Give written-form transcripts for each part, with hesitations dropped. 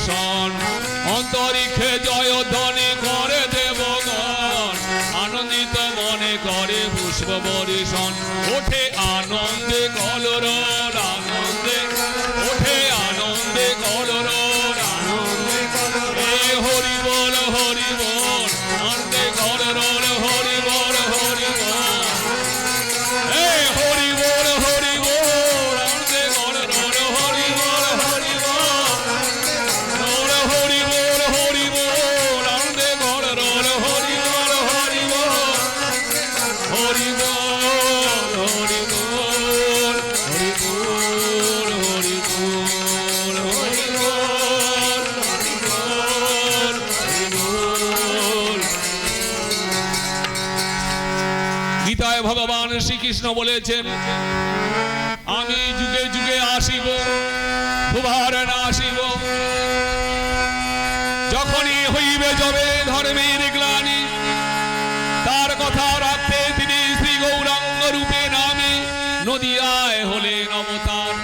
বর্ষণ অন্তরিক্ষে জয় ধ্বনি করে দেবগণ আনন্দিত মনে করে পুষ্প বর্ষণ ওঠে আনন্দে কলরব আনন্দে ওঠে আনন্দে কলরব আনন্দে এ হরি বল আনন্দে কলরব হরি বল এ হরি বল আনন্দে কলরব হরি বল হরি বল আনন্দে কলরব হরি বল হরি গীতায় ভগবান শ্রীকৃষ্ণ বলেছেন আমি যুগে যুগে আসিব দুবার না আসিব যখনই হইবে যাবে ধর্মের গ্লানি তার কথা রাখতে তিনি শ্রী গৌরাঙ্গ রূপে নামে নদিয়ায় হলেন অবতার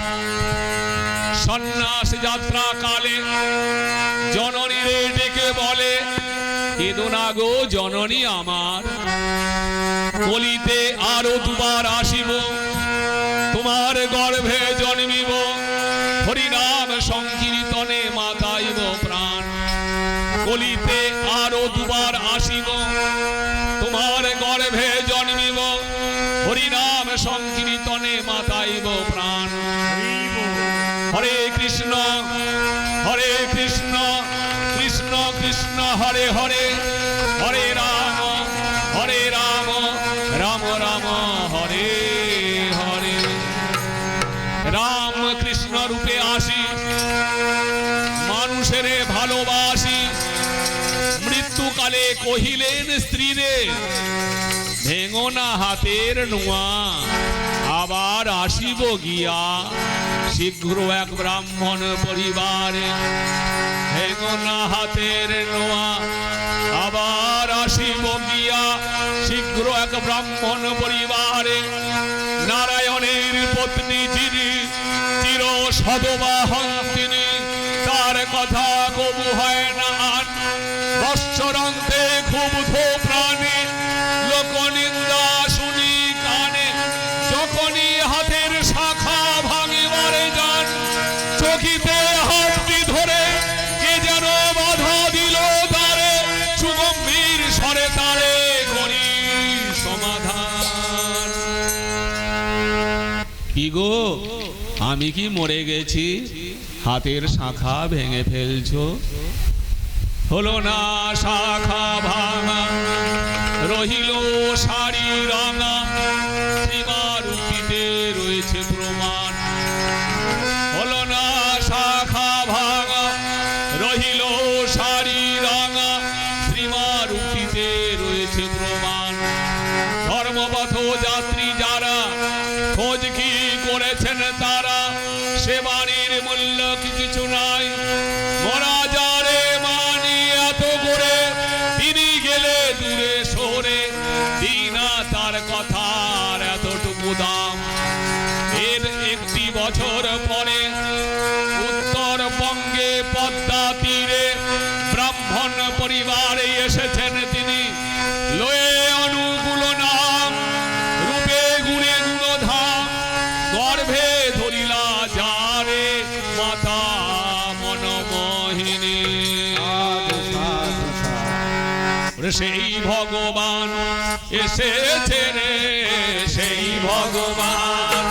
সন্ন্যাস যাত্রা কালে জননী রে ডেকে বলে কেঁদো না গো জননী আমার কলিতে আরো দুবার আসিব তোমার গর্ভে জন্মিব হরিনাম সংকীর্তনে মাতাইব প্রাণ কলিতে আরো দুবার আসিব তোমার গর্ভে জন্মিব হরিনাম সংকীর্তনে মাতাইব প্রাণ হরে কৃষ্ণ কৃষ্ণ কৃষ্ণ হরে হরে হরে রাম রাম রাম হরে হরে রাম কৃষ্ণ রূপে আসি মানুষের ভালোবাসি মৃত্যুকালে কহিলেন স্ত্রীরে ভেঙো না হাতের নোয়া আবার আসিব গিয়া শীঘ্র এক ব্রাহ্মণ পরিবারে ভেঙো না হাতের নোয়া আবার আসিব গিয়া শীঘ্র এক ব্রাহ্মণ পরিবারে নারায়ণের পত্নী যিনি চির সদবা হন তিনি তার কথা কবু হয় না বৎসরান্তে ক্ষুব্ধ প্রাণী লোকনিন্দা শুনি কানে যখনই হাতের শাখা ভাঙিবারে যান চকিতে হাতটি ধরে কে যেন বাধা দিল তারে সুগম্ভীর স্বরে তারে করি সমাধান কি গো আমি কি মরে গেছি হাতের শাখা ভেঙে ফেলছো হলো না শাখা ভাঙা রহিল শাড়ি রাঙা শ্রীমারূপীতে রয়েছে প্রমাণ হলো না শাখা ভাঙা রহিল শাড়ি রাঙা শ্রীমারূপীতে রয়েছে প্রমাণ ধর্মপথ যাত্রী যারা খোঁজ কি করেছেন তারা সে বাণীর মূল্য কিছু নাই মরা যারে মানি এত করে তিনি গেলে দূরে সরে দিনা তার কথার এতটুকু দাম এর একটি বছর পরে উত্তরবঙ্গে পদ্মা তীরে ব্রাহ্মণ পরিবারে এসেছেন তিনি লয়ে অনুকূল নাম রূপে গুণে গুণধাম গর্ভে ধরিলা যারে মাতা মনমোহিনী সেই ভগবান এসেছে রে সেই ভগবান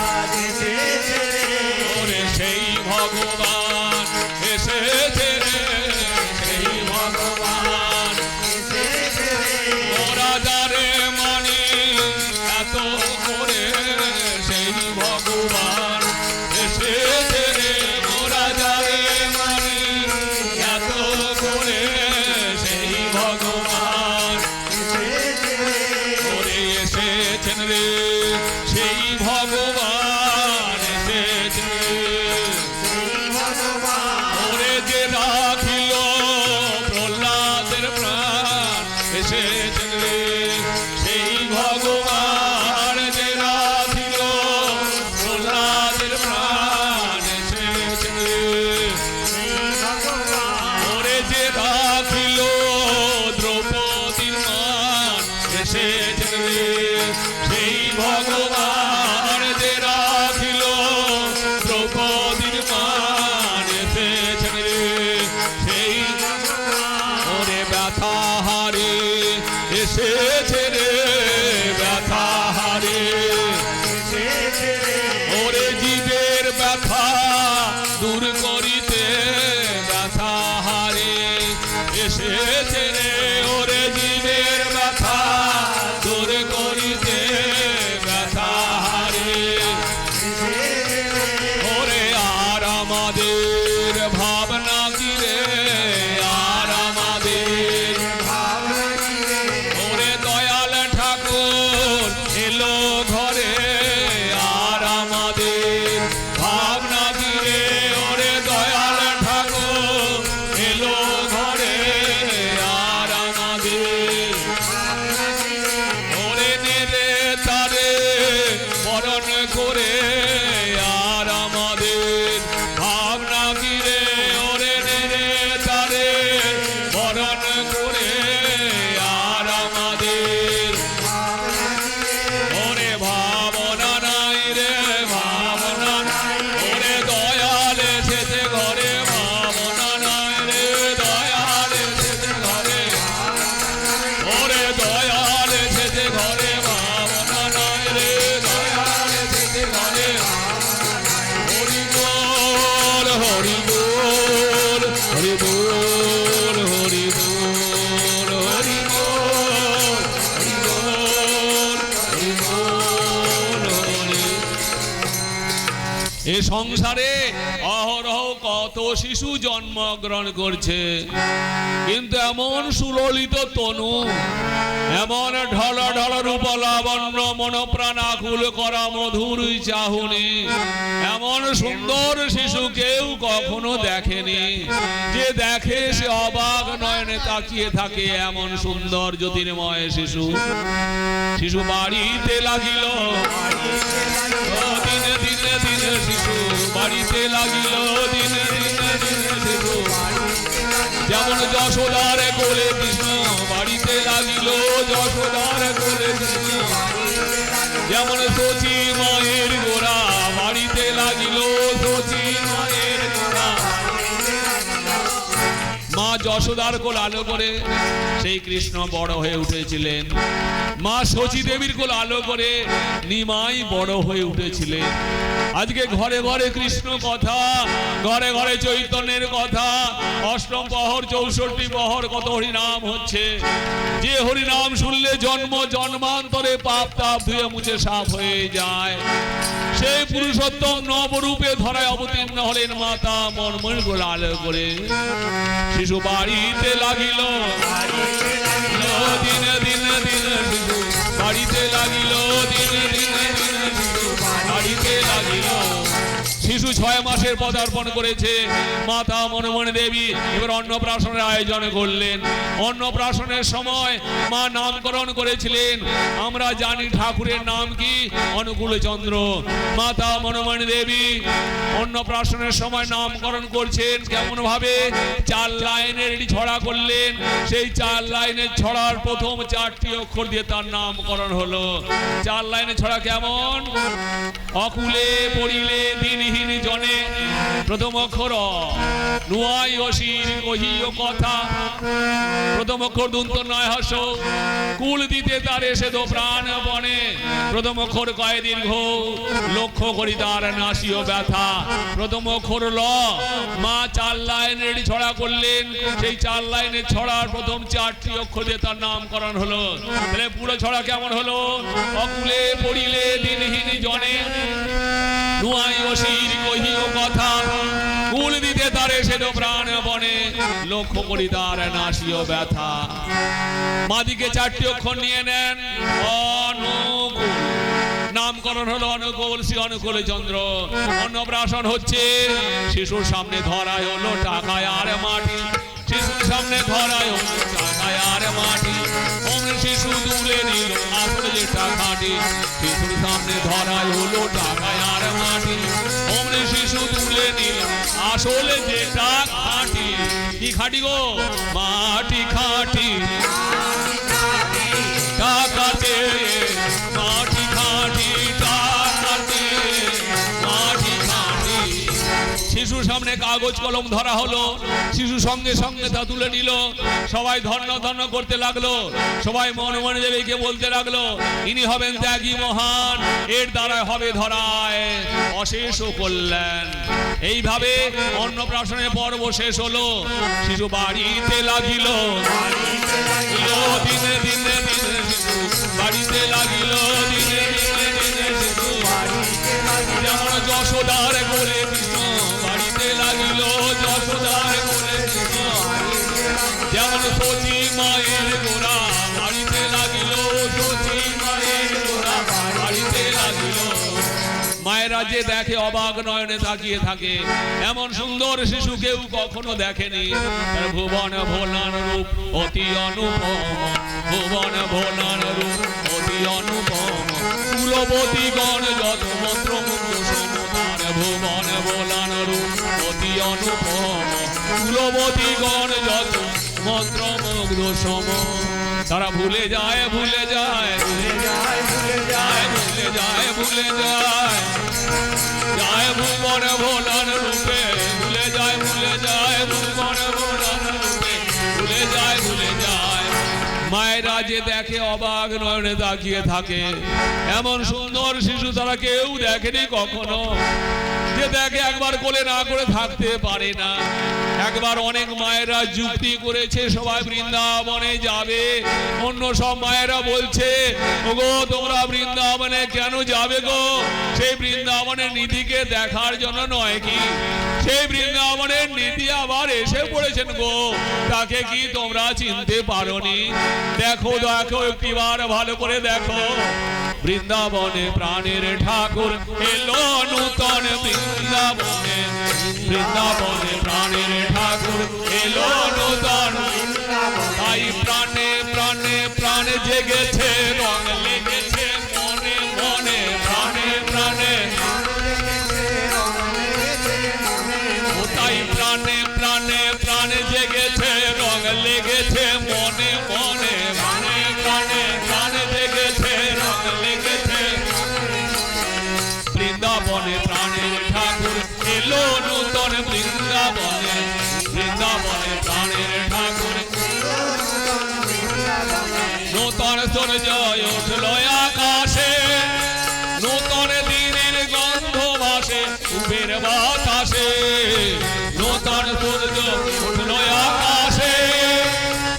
এসেছে রে সেই ভগবান এসেছে রে সেই ভগবান এসেছে ওরা যারে মানি এত করে সেই ভগবান এসেছে রে ওরা যারে মানি এত করে সেই ভগবান ওরে এসেছেন রে সেই ভগবান এসেছেন ওরে যে রাখিল প্রহ্লাদের প্রাণ এসেছেন রে সেই ভগবান যে রাখিল প্রহ্লাদের প্রাণ এসেছেন রে যে রাখিল দ্রৌপদীর মান এসেছেন রে, সেই ভগবান যে রাখিল দ্রৌপদীর মান এসেছেন রে, সেই ওরে ব্যথা হারে এসেছে রে, ব্যথা হারে ওরে জীবের ব্যথা দূর করিতে ব্যথা হারে এসেছে রে, ওরে জীবের ব্যথা দূর করিতে ব্যথা হারে ওরে আর আমাদের ভাবনা কি রে, আর আমাদের ওরে দয়াল ঠাকুর এলো ঘরে, আর আমাদের ভাবনা কি রে, ওরে দয়াল ঠাকুর এলো ঘরে, আর আমাদের ওরে নেড়ে তারে বরণ করে, আর আমাদের ভাবনা কি রে, ওরে নেড়ে তারে বরণ করে, আর আমাদের ওরে ভাবনা নাই রে, ভাবনা ওরে দয়াল এসেছে ঘরে, ভাবনা নাই রে, দয়াল এসেছে ঘরে, ওরে দয়াল এসেছে ঘরে, ভাবনা নাই রে, দয়াল এসেছে ঘরে। হরি বল হরি বল হরি বল হরি বল হরি বল হরি বল হরি বল হরি। এ সংসারে অহরহ কত শিশু জন্মগ্রহণ করছে, কিন্তু এমন সুললিত তনু, এমন ঢল ঢল রূপ লাবণ্য মনপ্রাণ আকুল করা মধুর চাহুনি, এমন সুন্দর শিশু কেউ কখনো দেখেনি। যে দেখে সে অবাক নয়নে তাকিয়ে থাকে, এমন সুন্দর জ্যোতির্ময় শিশু। শিশু বাড়িতে লাগিল দিনে দিনে দিনে, শিশু বাড়িতে লাগিল দিনে দিনে দিনে, শিশু যেমন যশোদার কোলে কৃষ্ণ বাড়িতে লাগিল, যশোদার কোলে কৃষ্ণ যেমন শচী মায়ের গোড়া বাড়িতে লাগিল, শচী মায়ের গোড়া। মা যশোদার কোল আলো করে সেই কৃষ্ণ বড় হয়ে উঠেছিলেন, মা শচী দেবীর কোল আলো করে নিমাই বড় হয়ে উঠেছিলেন। আজকে ঘরে ঘরে কৃষ্ণ কথা, ঘরে ঘরে চৈতন্যের কথা, অষ্টম প্রহর 64 প্রহর কত হরিনাম হচ্ছে। যে হরিনাম শুনলে জন্ম জন্মান্তরে পাপ তাপ ধুয়ে মুছে সাফ হয়ে যায়। সেই পুরুষোত্তম নবরূপে ধরায় অবতীর্ণ হলেন মাতা মনময় গোল আলো করে। শিশু বাড়িতে লাগিল দিনে দিনে দিনে, শিশু বাড়িতে লাগিল দিনে দিনে দিনে, শিশু বাড়িতে লাগিল। শিশু 6 মাসের পদার্পণ করেছে মাতা মনমণি দেবী। এবার অন্নপ্রাশনের আয়োজন করলেন। অন্নপ্রাশনের সময় মা নামকরণ করেছিলেন। আমরা জানি ঠাকুরের নাম কি, অনুকূল চন্দ্র। মাতা মনমণি দেবী অন্নপ্রাশনের সময় নামকরণ করছেন কেমন ভাবে? 4 লাইনের ছড়া করলেন। সেই 4 লাইনের ছড়ার প্রথম 4টি অক্ষর দিয়ে তার নামকরণ হলো। 4 লাইনের ছড়া কেমন? অকুলে পড়িলে দিনহীন জনে, প্রথম অক্ষর নুয়াই অসির কহিও কথা, প্রথম অক্ষর দন্ত নয় হস, কুল দিতে তার এসে দো প্রাণ বনে, প্রথম অক্ষর কয় দীর্ঘ, লক্ষ্য করি তার নাসিও ব্যথা, প্রথম অক্ষর ল। মা 4 লাইনের ছড়া করলেন। সেই 4 লাইনের ছড়ার প্রথম 4টি অক্ষর দিয়ে তার নামকরণ হলো। তাহলে পুরো ছড়া কেমন হলো? অকুলে পড়িলে দিনহীন জনে, নুয়াই অসির কহিও কথা, কুল দিতে তারে সে দো প্রাণ বনে, লক্ষ্য করি তার নাসিও ব্যথা। মাদিকে 4টি অক্ষর নিয়ে নেন। অনুকূল নামকরণ হলো অনুকূল, শ্রী অনুকূল চন্দ্র। অন্নপ্রাশন হচ্ছে। শিশুর সামনে ধরায় হলো টাকায় আর মাটি, শিশুর সামনে ধরায় হলো টাকায় আর মাটি। অমনি শিশু তুলে নিল আসলে যেটা খাঁটি, শিশুর সামনে ধরায় হলো টাকায় আর মাটি। অমনি শিশু তুলে নিল আসলে যেটা খাঁটি। কি খাঁটি গো? মাটি খাঁটি টাকাতে, মাটি খাঁটি টাকাতে, মাটি খাঁটি। শিশুর সামনে কাগজ কলম ধরা হলো, শিশু সঙ্গে সঙ্গে তা তুলে নিল। সবাই ধন্য ধন্য করতে লাগলো, সবাই মনে মনে দেবীকে বলতে লাগলো, ইনি হবেন ত্যাগী মহান, এর দ্বারা হবে ধরায় অশেষ কল্যাণ। এইভাবে অন্নপ্রাশনের পর্ব শেষ হলো। শিশু বাড়িতে লাগিল, দিনে দিনে দিনে শিশু বাড়িতে লাগিল, দিনে দিনে দিনে শিশু যেমন যশোদার কোলে কৃষ্ণ বাড়িতে লাগিল, যশোদার কোলে কৃষ্ণ যেমন সতী মায়ের গোড়া বাড়িতে লাগিল, সতী মায়ের গোড়া বাড়িতে লাগিল। মায়েরা যে দেখে অবাক নয়নে তাকিয়ে থাকে, এমন সুন্দর শিশু কেউ কখনো দেখেনি। ভুবন ভোলার রূপ অতি অনুপম, ভুবন ভোলার রূপ অতি অনুপম, কুলবতী গণ যত মন্ত্র মুগ্ধ সমতার। ভুবন ভোলার রূপ অতি অনুপম, কুলবতী গণ যত মন্ত্র মুগ্ধ সম। তারা ভুলে যায়, ভুলে যায়, ভুলে যায়, ভুলে যায়, ভুলে যায়, ভুলে যায়, যায় ভুবন ভোলার রূপে, ভুলে যায়, ভুলে যায়, ভুবন ভোলার রূপে, ভুলে যায়, ভুলে যায়। মায়েরা যে দেখে অবাক নয়নে তাকিয়ে থাকে, এমন সুন্দর শিশু তারা কেউ দেখেনি কখনো। যে দেখে একবার কোলে না করে থাকতে পারে না। একবার অনেক মায়েরা যুক্তি করেছে সবাই বৃন্দাবনে যাবে, অন্য সব মায়েরা বলছে ওগো তোমরা বৃন্দাবনে কেন যাবে গো? সেই বৃন্দাবনের নিধিকে দেখার জন্য নয় কি? সেই বৃন্দাবনের নিধি আবার এসে পড়েছেন গো, তাকে কি তোমরা চিনতে পারোনি? দেখো দেখো একটিবার ভালো করে দেখো, বৃন্দাবনে প্রাণের ঠাকুর এলো নূতন বৃন্দাবনে, বৃন্দাবনে প্রাণের ঠাকুর এলো নূতন। তাই প্রাণে প্রাণে প্রাণে জেগেছে, রং লেগেছে মনে মনে, প্রাণে প্রাণে তাই প্রাণে প্রাণে প্রাণে জেগেছে, রং লেগেছে মনে মনে, প্রাণে প্রাণে প্রাণে জেগেছে, রং লেগেছে। বৃন্দাবনে প্রাণের ঠাকুর এলো নূতন বৃন্দাবনে, বৃন্দাবনে প্রাণের ঠাকুর নূতন সূর্য উঠল আকাশে, নূতন দিনের গন্ধ ভাসে উবের বাতাসে, নূতন সূর্য উঠল আকাশে,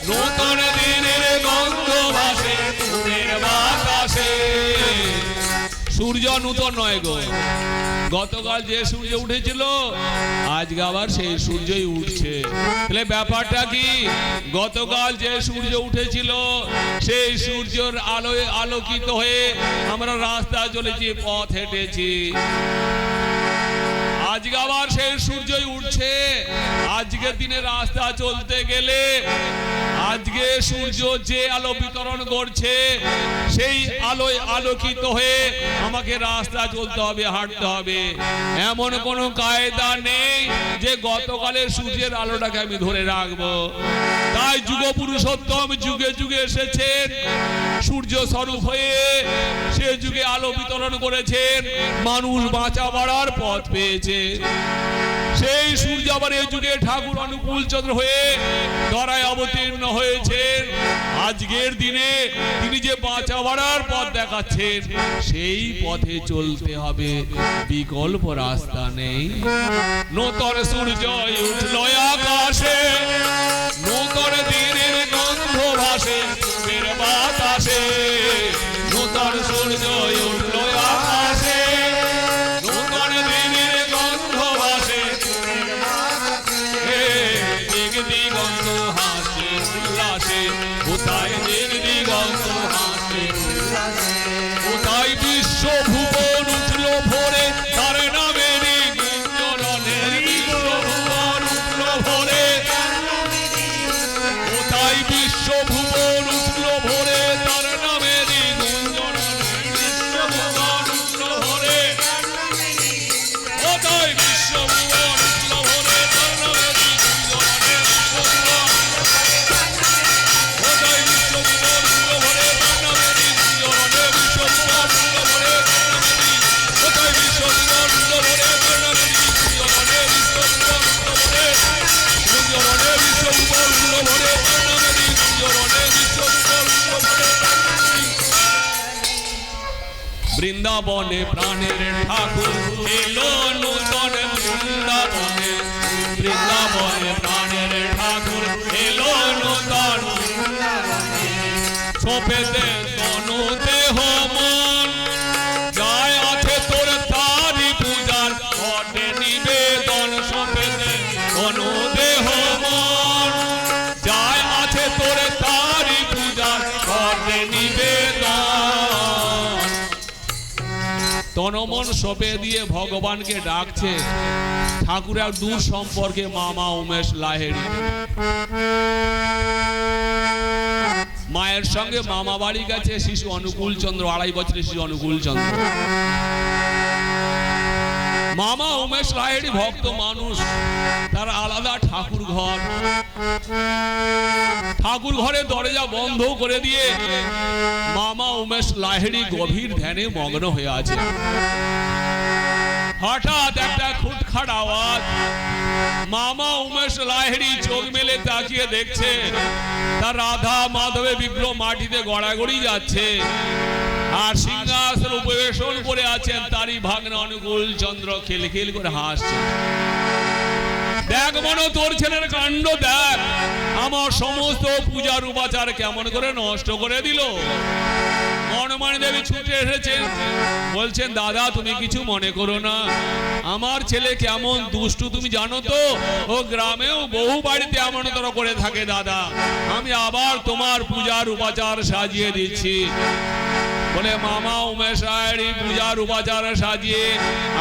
নূতন দিনের গন্ধ ভাসে উবের বাতাসে। সূর্য নূতন নয় গো, গতকাল যে সূর্য উঠেছিল আজকে আবার সেই সূর্যই উঠছে। তাহলে ব্যাপারটা কি? গতকাল যে সূর্য উঠেছিল সেই সূর্যের আলোয় আলোকিত হয়ে আমরা রাস্তা চলেছি, পথ হেঁটেছি। আজকে আবার সেই সূর্যই উঠছে। আজকের দিনে রাস্তা চলতে গেলে আজকে সূর্য যে আলো বিতরণ করছে সেই আলোয় আলোকিত হয়ে আমাকে রাস্তা চলতে হবে, হাঁটতে হবে। এমন কোনো কায়দা নেই যে গতকালের সূর্যের আলোটাকে আমি ধরে রাখবো। তাই যুগ পুরুষোত্তম যুগে যুগে এসেছেন, সূর্য স্বরূপ হয়ে সে যুগে আলো বিতরণ করেছেন, মানুষ বাঁচা বাড়ার পথ পেয়েছে। সেই সূর্য আবার এই যুগে ঠাকুর অনুকূল চন্দ্র হয়ে ধরায় অবতীর্ণ হয়েছেন। আজকের দিনে তিনি যে বাঁচা বাড়ার পথ দেখাচ্ছেন সেই পথে চলতে হবে, বিকল্প রাস্তা নেই। নূতন সূর্য উঠল আকাশে, নূতন দিনের গন্ধ ভাসে উবের বাতাসে, নূতন সূর্য উঠল আকাশে, নূতন দিনের গন্ধ ভাসে দিগ দিগন্ত হাসে উল্লাসে, কোথায় দিগ দিগন্ত হাসে কোথায় বিশ্ব ভুবন উঠল ভোরে তার নামেরই গুঞ্জরণে, বিশ্ব ভুবন উঠল ভোরে, কোথায় বিশ্ব ভুবন উঠল ভোরে তার নামেরই গুঞ্জরণে, বিশ্ব ভুবন উঠল ভোরে, কোথায় বিশ্ব ভুবন উঠল ভোরে তার নামেরই গুঞ্জরণে, বৃন্দাবনে প্রাণের ঠাকুর এলো নূতন বৃন্দাবনে, বৃন্দাবনে প্রাণের ঠাকুর এলো নূতন, সপেতে তনু দেহ মন যায় আছে তোর তারি পূজার ঘটে নিবেদন, সপেতে তনু দেহ মন যায় আছে তোর তারি পূজার ঘটে নিবেদন। তনমন সপে দিয়ে ভগবানকে ডাকছে। ঠাকুর এক দূর সম্পর্কে মামা উমেশ লাহিড়ী, মায়ের সঙ্গে মামা বাড়ি গেছে শিশু অনুকূল চন্দ্র, 2.5 বছরের শিশু অনুকূল চন্দ্র। মামা উমেশ লাহিড়ী ভক্ত মানুষ, তার আলাদা ঠাকুর ঘর, ঠাকুর ঘরে দরজা বন্ধ করে দিয়ে মামা উমেশ লাহিড়ী গভীর ধ্যানে মগ্ন হয়ে আছে। হঠাৎ একটা খুটখাট আওয়াজ, মামা উমেশ লাহিড়ী চোখ মেলে তাকিয়ে দেখছে তার রাধা মাধবে বিগ্রহ মাটিতে গড়াগড়ি যাচ্ছে, আর সিংহাসন উপবেশন করে আছেন তারই ভাগ্নে অনুকূল চন্দ্র খিলখিল করে হাসছে। দেখ মনো, তোর ছেলের কাণ্ড দেখ, আমার সমস্ত পূজার উপাচার কেমন করে নষ্ট করে দিল। মনমানি দেবী ছুটে এসেছেন, বলছেন দাদা তুমি কিছু মনে করো না, আমার ছেলে কেমন দুষ্টু তুমি জানো তো, ও গ্রামেও বহু বাড়িতে এমন তোরা করে থাকে দাদা, আমি আবার তোমার পূজার উপাচার সাজিয়ে দিচ্ছি। বলে মামা উমেশ লাহিড়ী পূজার উপাচার সাজিয়ে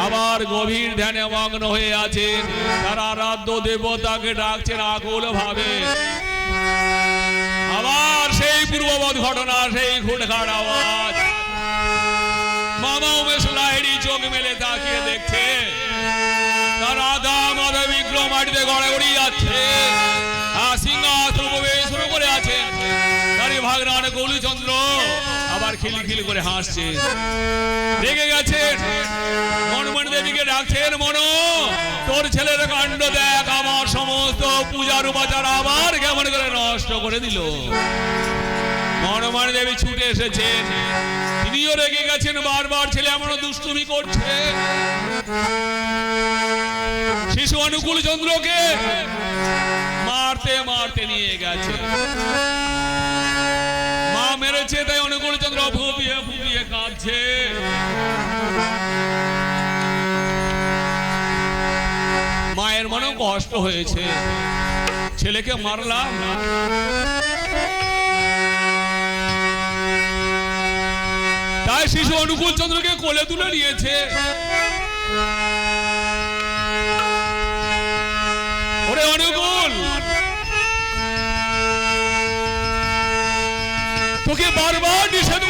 আবার গভীর ধ্যানে মগ্ন হয়ে আছেন, তার আরাধ্য দেবতাকে ডাকছেন আকুল ভাবে। আবার সেই পূর্ববৎ ঘটনা, সেই খুটখাট আওয়াজ, মামা উমেশ লাহিড়ী চোখ মেলে তাকিয়ে দেখছে তার রাধা মাধব বিগ্রহ মাটিতে গড়াগড়ি যাচ্ছে, আর সিংহাসন উপবেশন করে আছেন তারই ভাগ্নে অনুকূল চন্দ্র আবার খিলখিল করে হাসছে। রেগে গেছেন, মনমণি দেবীকে ডাকছেন, মনো তোর ছেলের কাণ্ড দেখ, আমার সমস্ত পূজার উপাচার আবার কেমন করে নষ্ট করে দিল। মনমণি দেবী ছুটে এসেছেন, তিনিও রেগে গেছেন, বারবার ছেলে এমন দুষ্টুমি করছে। শিশু অনুকূল চন্দ্রকে মারতে মারতে নিয়ে গেছে, মা মেরেছে তাই অনুকূল চন্দ্র ফুপিয়ে ফুপিয়ে কাঁদছে। মায়ের মনেও কষ্ট হয়েছে, ছেলেকে মারলাম, তাই শিশু অনুকূল চন্দ্রকে কোলে তুলে নিয়েছে। ওরে অনুকূল, তোকে বারবার নিষেধ